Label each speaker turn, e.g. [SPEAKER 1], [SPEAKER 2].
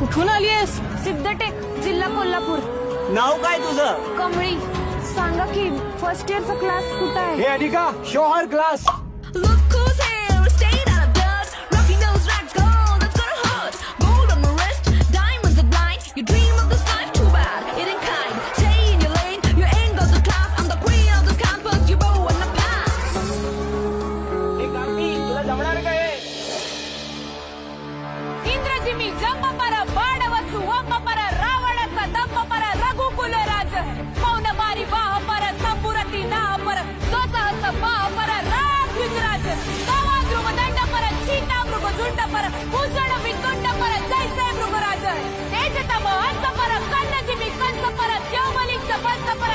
[SPEAKER 1] कुठून आलीयस?
[SPEAKER 2] सिद्धटेक, जिल्हा कोल्हापूर.
[SPEAKER 3] नाव काय तुझं?
[SPEAKER 2] कमळी. सांगा की फर्स्ट इयरचा क्लास कुठं आहे?
[SPEAKER 4] हे Anika, show her class.
[SPEAKER 5] Look who's here, we're staying out of dust. Rocking those rags, gold, that's gonna hurt. Gold on my wrist, diamonds are blind. You dream of this life, too bad, it ain't kind. Stay in your lane, you ain't got the class. I'm the queen of this campus, you bow in the past.
[SPEAKER 4] तुला जमणार काय?
[SPEAKER 2] इंद्रजिमी जंबपर बाडवसु वंबपर रावणस दंबपर रघुकुल राज मौन मारी बाहपर संपुरती नाहपर स्वतःस बाहपर राज तवा ध्रुव दंडपर चीता मृग झुंडपर भूषण विकुंडपर जैसे मृगराज तेज तम अंतपर कन्नजिमी कंसपर द्यौमलिंग पंचपर